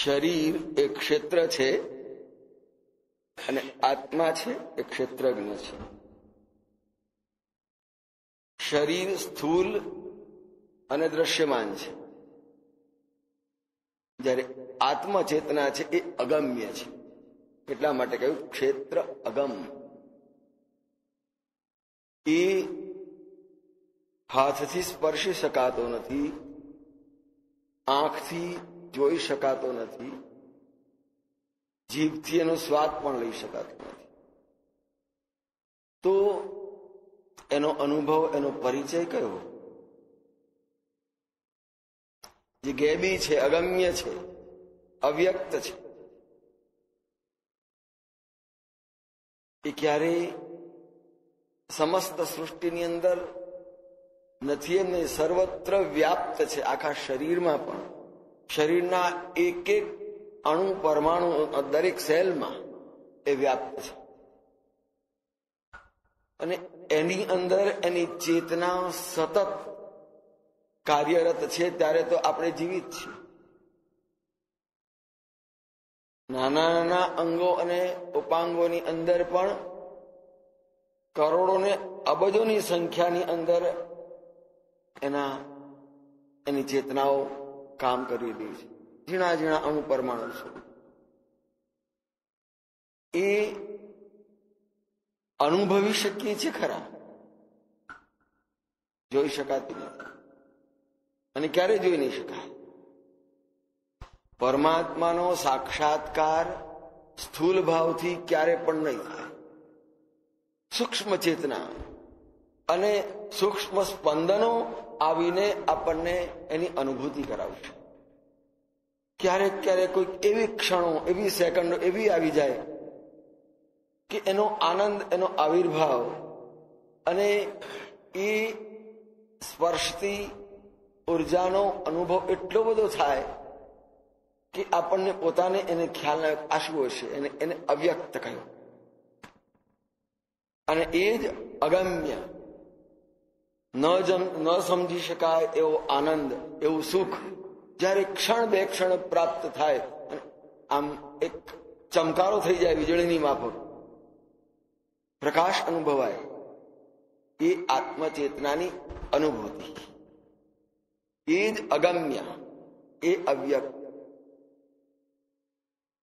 શરીર એ ક્ષેત્ર છે અને આત્મા છે એ ક્ષેત્રજ્ઞ છે. શરીર સ્થૂલ અને દ્રશ્યમાન છે, જ્યારે આત્મચેતના છે એ અગમ્ય છે. એટલા માટે કહ્યું ક્ષેત્ર અગમ. એ હાથથી સ્પર્શી શકાતો નથી, આંખથી જોઈ શકાતો નથી, જીભથી એનો સ્વાદ પણ લઈ શકાતો નથી. તો એનો અનુભવ, એનો પરિચય કયો? જે ગેબી છે, અગમ્ય છે, અવ્યક્ત છે. એ ક્યારેય સમસ્ત સૃષ્ટિની અંદર નથી, એમને સર્વત્ર વ્યાપ્ત છે. આખા શરીરમાં પણ, શરીરના એક એક અણુ પરમાણુ, દરેક સેલમાં એ વ્યાપ્ત છે. અને એની અંદર એની ચેતના સતત કાર્યરત છે. ત્યારે તો આપણે જીવિત છીએ. નાના નાના અંગો અને ઉપાંગોની અંદર પણ કરોડો ને અબજોની સંખ્યાની અંદર એની ચેતનાઓ કામ કરી રહી છે. ઝીણા ઝીણા અણુ પરમાણુ છે. એ અનુભવી શકીએ છીએ ખરા, જોઈ શકાતી નથી. અને ક્યારે જોઈ નહીં શકાય. પરમાત્માનો સાક્ષાત્કાર સ્થૂલ ભાવથી ક્યારે પણ નહીં થાય. સૂક્ષ્મ ચેતના અને સૂક્ષ્મ સ્પંદનો આવીને આપણને એની અનુભૂતિ કરાવશે. ક્યારેક ક્યારેક કોઈક એવી ક્ષણો, એવી સેકન્ડો એવી આવી જાય કે એનો આનંદ, એનો આવિર્ભાવ અને એ સ્પર્શતી ઉર્જાનો અનુભવ એટલો બધો થાય કે આપણને પોતાને એને ખ્યાલ આશવો છે. એને અવ્યક્ત કહ્યું. અને એ જ અગમ્ય, ન સમજી શકાય એવો આનંદ, એવું સુખ જ્યારે ક્ષણ બે ક્ષણ પ્રાપ્ત થાય, આમ એક ચમકારો થઈ જાય વીજળીની માફક, પ્રકાશ અનુભવાય, એ આત્મચેતનાની અનુભૂતિ. એ જ અગમ્ય, એ અવ્યક્ત.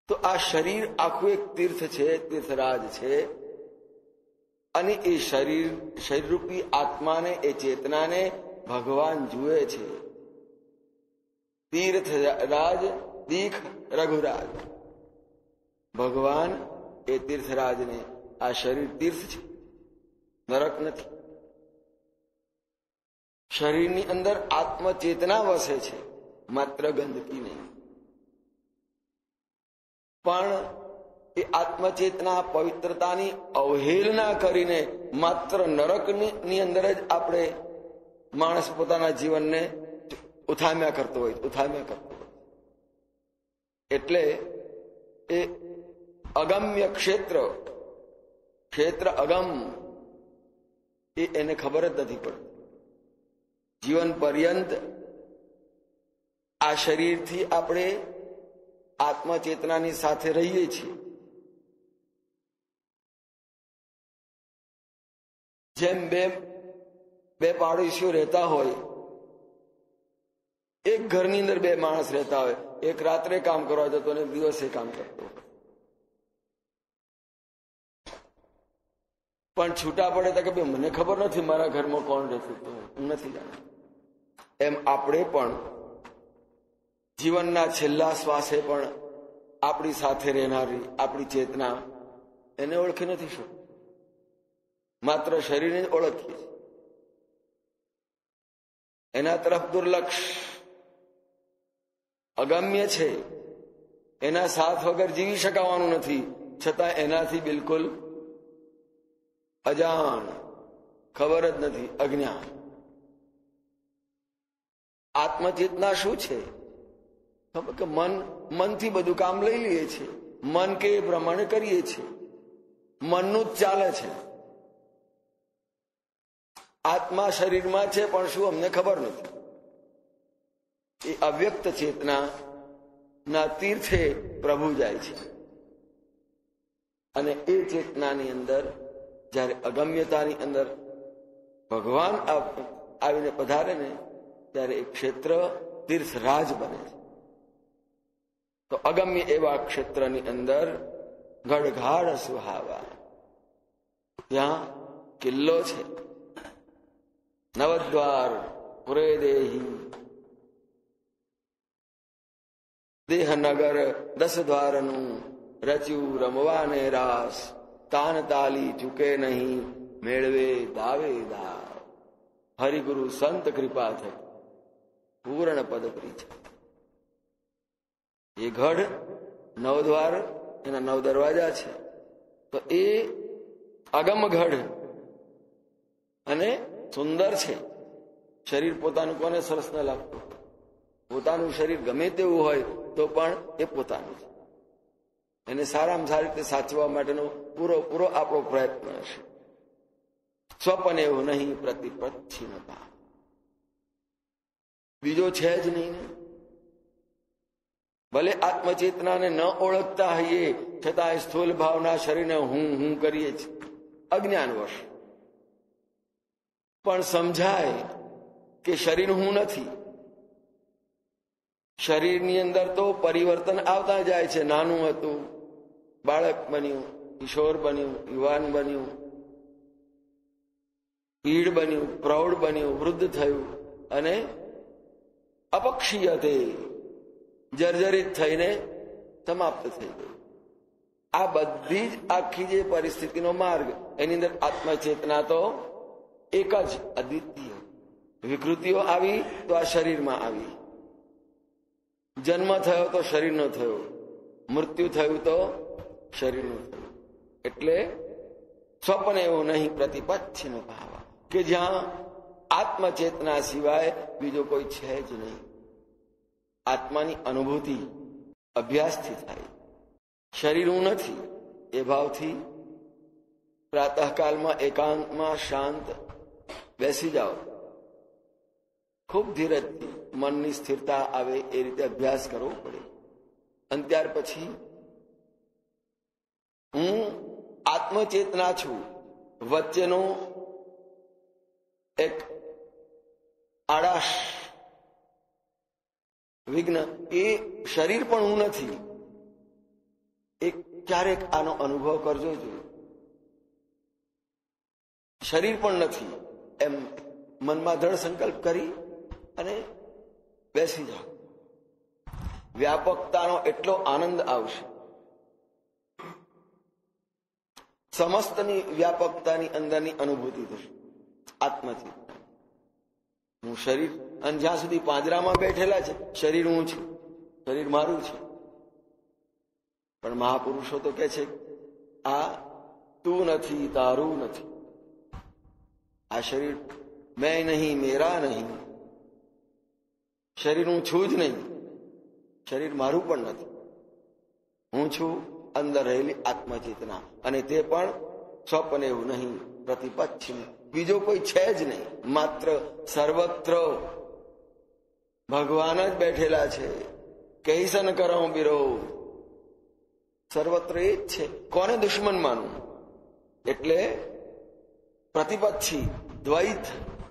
તો આ શરીર આખું એક તીર્થ છે, તીર્થરાજ છે. અને એ શરીરરૂપી આત્માને, એ ચેતનાને ભગવાન જુએ છે. તીર્થરાજ દીખ રઘુરાજ. ભગવાન એ તીર્થરાજને, આ શરીર તીર્થ છે, નરક નથી. શરીરની અંદર આત્મચેતના વસે છે, માત્ર ગંદકી નહીં. પણ એ આત્મચેતના પવિત્રતાની અવહેલના કરીને માત્ર નરકની અંદર જ આપણે માણસ પોતાના જીવનને ઉથામ્યા કરતો હોય. એટલે એ અગમ્ય ક્ષેત્ર અગમ, એને ખબર જ નથી પડતી. જીવન પર્યંત આ શરીરથી આપણે આત્મચેતનાની સાથે રહીએ છીએ. જેમ બે પાડોશીઓ રહેતા હોય, એક ઘરની અંદર બે માણસ રહેતા હોય, એક રાત્રે કામ કરવા જતો અને દિવસે કામ કરતો, પણ છૂટા પડે તો કે ભાઈ મને ખબર નથી મારા ઘરમાં કોણ રહેતું, હું નથી જાણતો. એમ આપણે પણ જીવનના છેલ્લા શ્વાસે પણ આપણી સાથે રહેનારી આપણી ચેતના, એને ઓળખી નથી શકતું. માત્ર શરીરને જ ઓળખીએ છીએ. એના તરફ દુર્લક્ષ, અગમ્ય છે. એના સાથ વગર જીવી શકાવાનું નથી, છતાં એનાથી બિલકુલ અજાણ, ખબર જ નથી, અજ્ઞાન. આત્મચેતના શું છે? ખબર કે મનથી બધું કામ લઈ લઈએ છીએ, મન કે એ પ્રમાણે કરીએ છીએ, મનનું જ ચાલે છે. આત્મા શરીરમાં છે પણ શું અમને ખબર નથી. એ અવ્યક્ત ચેતના ના તીર્થે પ્રભુ જાય છે. અને એ ચેતનાની અંદર જયારે અગમ્યતાની અંદર ભગવાન આવીને પધારે ને ત્યારે એ ક્ષેત્ર તીર્થરાજ બને છે. તો અગમ્ય એવા ક્ષેત્રની અંદર ગડગાડ સુહાવા, ત્યાં કિલ્લો છે. નવદ્વાર પુરે દેહી, દેહનગર 10 દ્વારનું રચ્યું રમવાને રાસ, તાન તાલી ચૂકે નહીં મેળવે દાવેદાર. હરિગુરુ સંત કૃપા થઈ પૂર્ણ પદ પ્રીછ. એ ગઢ 9 દ્વાર, એના 9 દરવાજા છે. તો એ અગમ ગઢ અને સુંદર છે. શરીર પોતાનું કોને સરસ ન લાગતું? પોતાનું શરીર ગમે તેવું હોય તો પણ એ પોતાનું છે. એને સારામાં સારી રીતે સાચવવા માટેનો પૂરો આપણો પ્રયત્ન હશે. સ્વપન એવું નહીં પ્રતિપચ્છિન્નતા, બીજો છે જ નહીં ને. ભલે આત્મચેતનાને ન ઓળખતા હોઈએ છતાં સ્થૂલ ભાવના શરીરને હું કરીએ છીએ અજ્ઞાનવશ. પણ સમજાય કે શરીર હું નથી. શરીરની અંદર તો પરિવર્તન આવતા જાય છે. નાનું હતું, બાળક બન્યું, કિશોર બન્યું, યુવાન બન્યું, પીઢ બન્યું, પ્રૌઢ બન્યું, વૃદ્ધ થયું અને અપક્ષીય તે જર્જરિત થઈને સમાપ્ત થઈ ગયું. આ બધી જ આખી જે પરિસ્થિતિનો માર્ગ, એની અંદર આત્મચેતના તો એક જ અદ્વિતીય. વિકૃતિઓ આવી તો આ શરીરમાં આવી. જન્મ થયો તો શરીરનો થયો, મૃત્યુ થયું તો શરીરનું થયું. એટલે સ્વપ્ન એવું નહીં પ્રતિપચ્છિન્ન ભાવ, કે જ્યાં આત્મચેતના સિવાય બીજો કોઈ છે જ નહીં. આત્માની અનુભૂતિ અભ્યાસથી થાય. શરીર હું નથી એ ભાવથી પ્રાતઃકાલમાં એકાંતમાં શાંત બેસી જાઓ. ખૂબ ધીરજથી મનની સ્થિરતા આવે એ રીતે અભ્યાસ કરવો પડે. અને ત્યાર પછી હું આત્મચેતના છું વચ્ચેનો એક આડાશ વિઘ્ન, એ શરીર પણ હું નથી. એક ક્યારેક આનો અનુભવ કરજો જોઈએ. શરીર પણ નથી એમ મનમાં દ્રઢ સંકલ્પ કરી અને બેસી જાઓ. વ્યાપકતાનો એટલો આનંદ આવશે. સમસ્તની વ્યાપકતાની અંદરની અનુભૂતિ થશે આત્મચેતના. હું શરીર, અને જ્યાં સુધી પાંજરામાં બેઠેલા છે શરીર હું છું, શરીર મારું છે. પણ મહાપુરુષો તો કે છે આ તું નથી, તારું નથી. આ શરીર મેં નહીં, મેરા નહીં. શરીર હું છું જ નહીં, શરીર મારું પણ નથી. હું છું અંદર રહેલી આત્મચેતના, અને તે પણ સ્વપ્ન એવું નહીં પ્રતિપચ્છિન્ન. બીજો કોઈ છે જ નહીં. માત્ર સર્વત્ર ભગવાન જ બેઠેલા છે. કૈસન કરો બિરો, સર્વત્ર એ જ છે. કોને દુશ્મન માનવું? એટલે પ્રતિપક્ષી દ્વૈત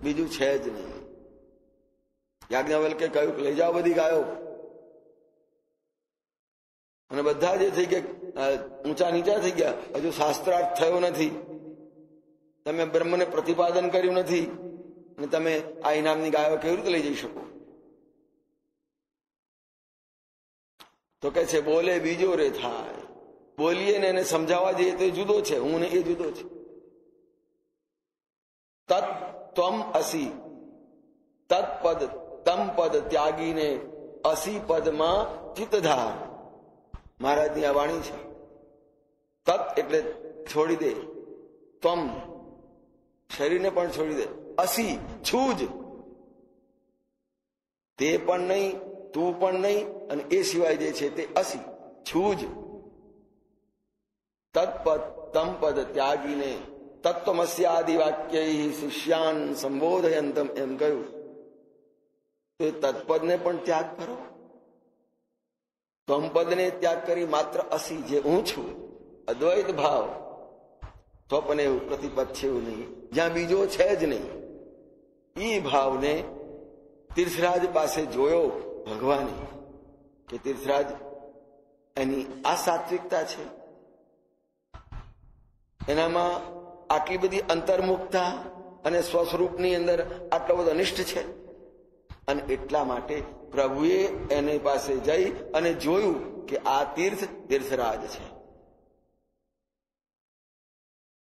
બીજું છે જ નહીં. યાજ્ઞવલ્કે કહ્યું કે લઈ જાઓ બધી ગાયો, અને બધા જે થઈ ગયા ઊંચા નીચા થઈ ગયા. હજુ શાસ્ત્રાર્થ થયો નથી, તમે બ્રહ્મને પ્રતિપાદન કર્યું નથી, અને તમે આ ઇનામની ગાયો કેવી રીતે લઈ જઈ શકો? તો કે છે બોલે બીજો રે થાય. બોલીએ ને એને સમજાવવા જઈએ તો એ જુદો છે, હું ને એ જુદો છે. તત્ ત્વમ અસી, તત્પદ તમ પદ ત્યાગીને અસી પદમાં ચિત્તધાર. મહારાજની આ વાણી છે. તત્ એટલે છોડી દે, ત્વમ શરીરને પણ છોડી દે, અસી છું જ. તે પણ નહીં, તું પણ નહીં, અને એ સિવાય જે છે તે અસી છું જ. તત્પદ તમ પદ ત્યાગીને તત્વમસ્યાદિ વાક્ય શિષ્યાન સંબોધયંતમ એમ કહ્યું. તો એ તત્પદને પણ ત્યાગ કરો, ત્વમપદને ત્યાગ કરી માત્ર અસી, જે હું છું, અદ્વૈત ભાવ, સ્વપન એવું પ્રતિપદ છે એવું નહીં, જ્યાં બીજો છે જ નહીં, એ ભાવને તીર્થરાજ પાસે જોયો ભગવાને કે તીર્થરાજ એની આ સાત્વિકતા છે, એનામાં આટલી બધી અંતર્મુખતા અને સ્વસ્વરૂપની અંદર આટલો બધો અનિષ્ટ છે. અને એટલા માટે પ્રભુએ એની પાસે જઈ અને જોયું કે આ તીર્થરાજ છે.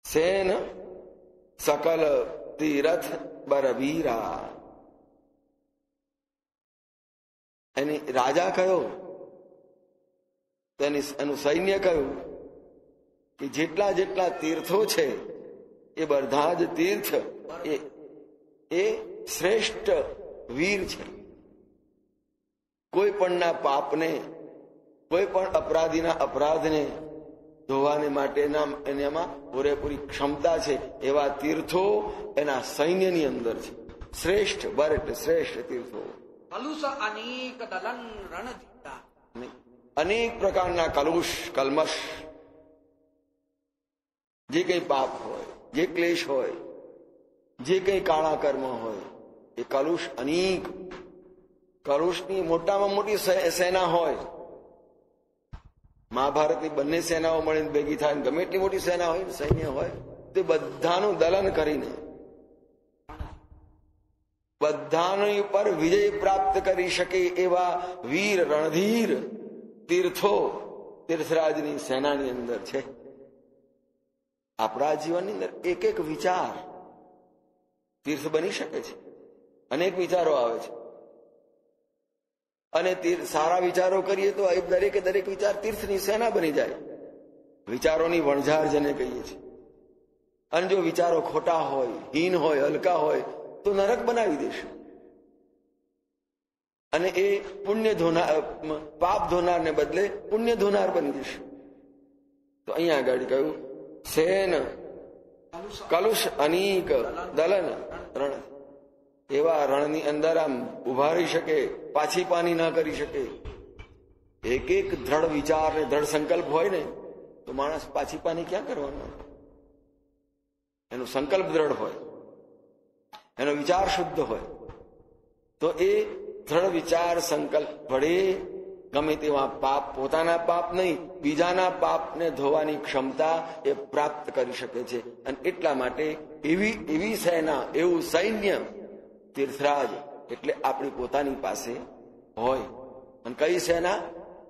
સેન સકલ તીરથ બરબીરા, એની રાજા કયો, એનું સૈન્ય કયું કે જેટલા જેટલા તીર્થો છે એ બધા જ તીર્થ એ શ્રેષ્ઠ વીર છે. કોઈ પણના પાપને, કોઈ પણ અપરાધીના અપરાધને ધોવાને માટેના એનામાં પૂરેપૂરી ક્ષમતા છે. એવા તીર્થો એના સૈન્યની અંદર છે. શ્રેષ્ઠ બર એટલે શ્રેષ્ઠ તીર્થો. અનેક પ્રકારના કલુષ, કલ્મશ, જે કઈ પાપ હોય, જે ક્લેશ હોય, જે કઈ કાળા કર્મ હોય, એ કલુષ અનેક, કલુષની મોટામાં મોટી સેના હોય. મહાભારતની બંને સેનાઓ મળીને ભેગી થાય, ગમે એટલી મોટી સેના હોય, સૈન્ય હોય, તે બધાનું દલન કરીને બધાની ઉપર વિજય પ્રાપ્ત કરી શકે એવા વીર રણધીર તીર્થો તીર્થરાજની સેનાની અંદર છે. આપણા જીવનની અંદર એક એક વિચાર તીર્થ બની શકે છે. અનેક વિચારો આવે છે અને સારા વિચારો કરીએ તો દરેકે દરેક વિચાર તીર્થની સેના બની જાય. વિચારોની વણઝાર જેને કહીએ છીએ. અને જો વિચારો ખોટા હોય, હીન હોય, હલકા હોય તો નરક બનાવી દેશે. અને એ પુણ્ય ધોનાર, પાપ ધોનારને બદલે પુણ્ય ધોનાર બની જશે. તો અહીંયા આગળ કહ્યું સેન કલુષ અનીક દલન રણ, એવા રણની અંદર આમ ઉભા રહી શકે, પાછી પાની ના કરી શકે. એક એક દ્રઢ વિચાર ને દ્રઢ સંકલ્પ હોય ને તો માણસ પાછી પાની ક્યાં કરવાનો? એનો સંકલ્પ દ્રઢ હોય, એનો વિચાર શુદ્ધ હોય તો એ દ્રઢ વિચાર સંકલ્પ વડે ગમે તેવા પાપ, પોતાના પાપ નહીં બીજાના પાપને ધોવાની ક્ષમતા એ પ્રાપ્ત કરી શકે છે. અને એટલા માટે એવી સેના, એવું સૈન્ય તીર્થરાજ એટલે આપણી પોતાની પાસે હોય. અને કઈ સેના?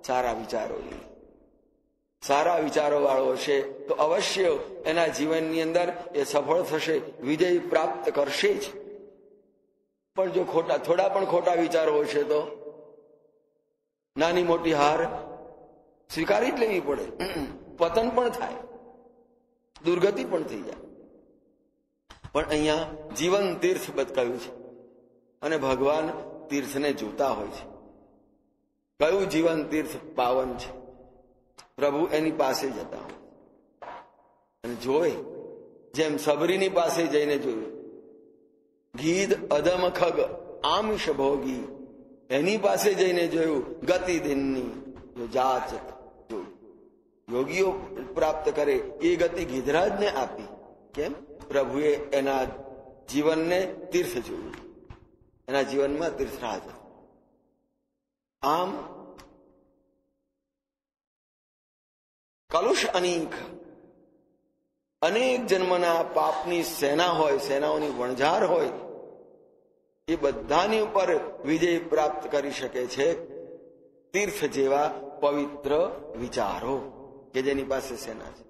સારા વિચારોની. સારા વિચારો વાળો હશે તો અવશ્ય એના જીવનની અંદર એ સફળ થશે, વિજય પ્રાપ્ત કરશે જ. પણ જો થોડા પણ ખોટા વિચારો હશે તો નાની મોટી હાર સ્વીકારી જ લેવી પડે, પતન પણ થાય, દુર્ગતિ પણ થઈ જાય. પણ અહીંયા જીવન તીર્થ બતાવ્યું છે અને ભગવાન તીર્થને જોતા હોય છે. કયું જીવન તીર્થ પાવન છે? પ્રભુ એની પાસે જતા હોય અને જોવે, જેમ સબરીની પાસે જઈને જોયું, ગીધ અધમ ખગ આમિષ ભોગી, એની પાસે જઈને જોયું, ગતિ દિનની જાત જોયું. યોગીઓ પ્રાપ્ત કરે એ ગતિ ગીધરાજને આપી. કેમ? પ્રભુએ એના જીવનને તીર્થ જોયું, એના જીવનમાં તીર્થરાજ. આમ કલુષ અનેક જન્મના પાપની સેના હોય, સેનાઓની વણઝાર હોય, એ બધાની ઉપર વિજય પ્રાપ્ત કરી શકે છે તીર્થ જેવા પવિત્ર વિચારો કે જેની પાસે સેના છે.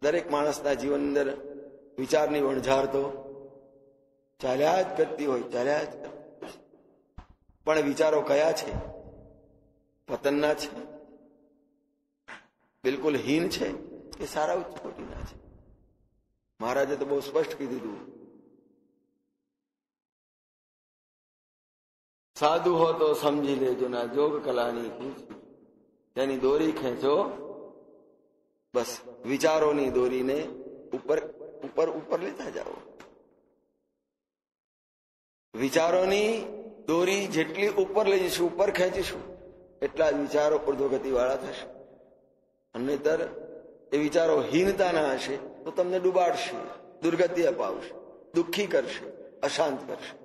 દરેક માણસના જીવન અંદર વિચારની વણઝાર તો ચાલ્યા જ કરતી હોય, ચાલ્યા જ કરતી. પણ વિચારો કયા છે? પતનના છે, બિલકુલ હીન છે, કે સારા ઉચ્ચ કોટીના છે? મહારાજે તો બહુ સ્પષ્ટ કીધું હતું, સાધુ હો તો સમજી લેજો ના જોગ કલાની કૂંચી, તેની દોરી ખેંચો બસ, વિચારોની દોરીને ઉપર ઉપર ઉપર લેતા જાઓ. વિચારોની દોરી જેટલી ઉપર લઈ જઈશું, ઉપર ખેંચીશું, એટલા જ વિચારો ઉર્ધ્વગતિવાળા થશે. નહીંતર એ વિચારો હીનતાના હશે તો તમને ડૂબાડશે, દુર્ગતિ અપાવશે, દુઃખી કરશે, અશાંત કરશે.